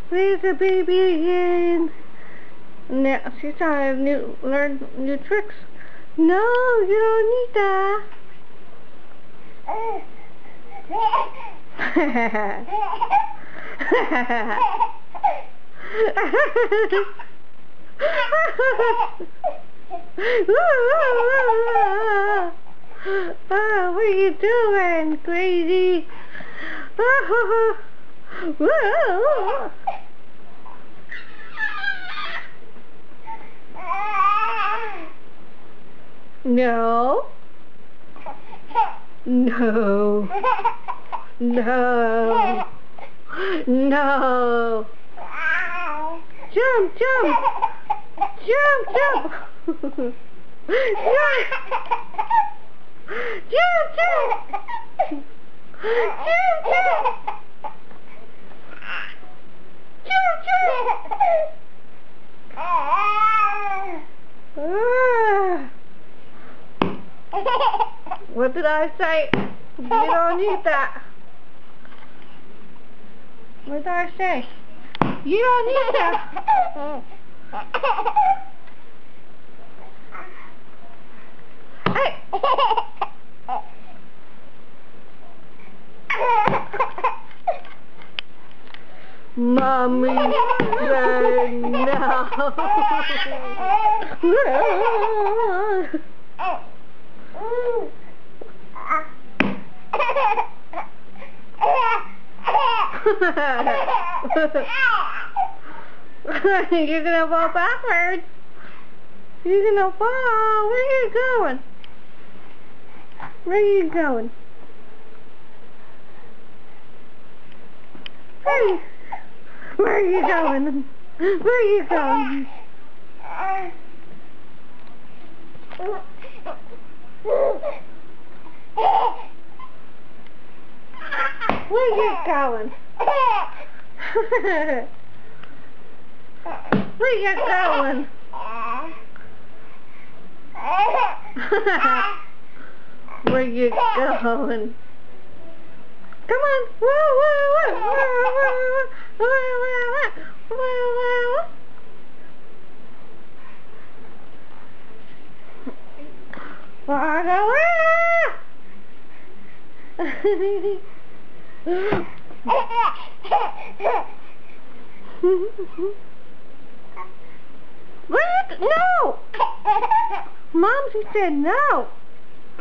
Where's the baby again? Now she's trying to learn new tricks. No, you don't need that. Oh, what are you doing, crazy? No. No. No. No. Jump, jump. Jump, jump. Jump. Jump, jump. Jump, jump. Jump, jump. What did I say? You don't need that. What did I say? You don't need that. Hey! Mommy said no. You're gonna fall backwards. You're gonna fall. Where are you going? Where are you going? Where are you going? Where are you going? Where are you going? Where you going? Where you going? Come on! Whoa, whoa, whoa, whoa, whoa, whoa, whoa, whoa, What? No! Mom, she said no!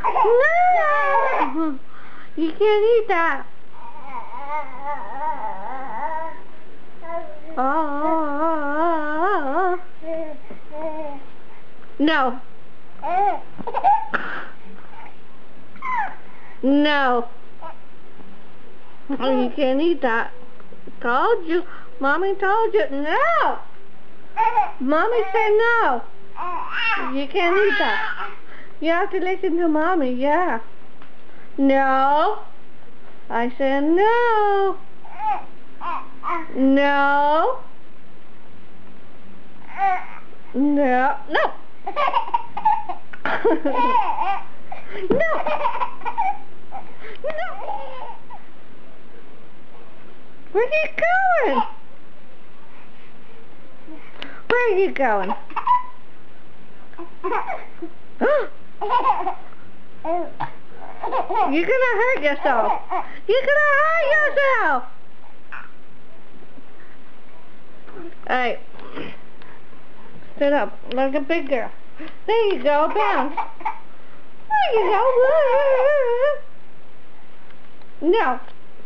No! You can't eat that. Oh. No. No. Oh, you can't eat that. Told you. Mommy told you. No. Mommy said no. You can't eat that. You have to listen to Mommy, yeah. No. I said no. No. No. No. No. No. Where are you going? Where are you going? You're gonna hurt yourself. You're gonna hurt yourself. Alright. Sit up like a big girl. There you go. Bounce. There you go. No.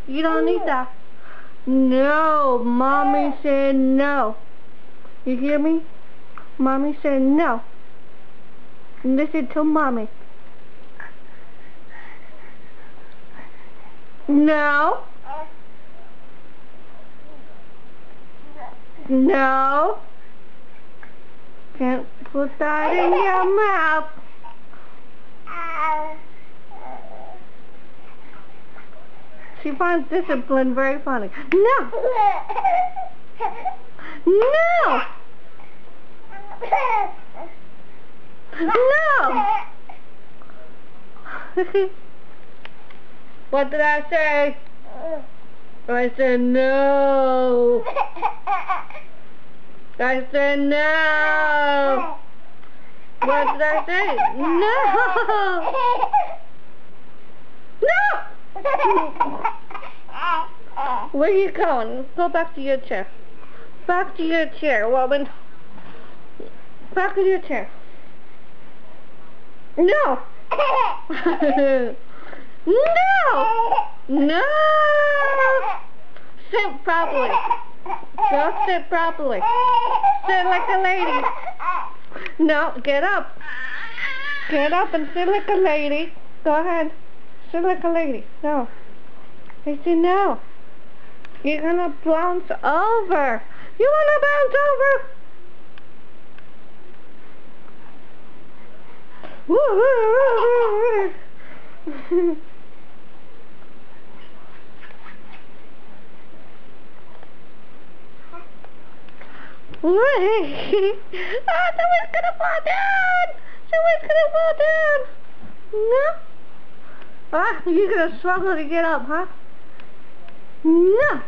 You don't need that. No. Mommy said no. You hear me? Mommy said no. Listen to Mommy. No. No. Can't put that in your mouth. She finds discipline very funny. No. No. No. What did I say? I said no. I said no. What did I say? No. No. Where are you going? Go back to your chair. Back to your chair, woman. Back to your chair. No. No. No. Sit properly. Go sit properly. Sit like a lady. No, get up. Get up and sit like a lady. Go ahead. Sit like a lady. No. I said no. You're gonna bounce over. You wanna bounce over? Someone's gonna fall down! Someone's gonna fall down! No? Ah, you're gonna struggle to get up, huh? No!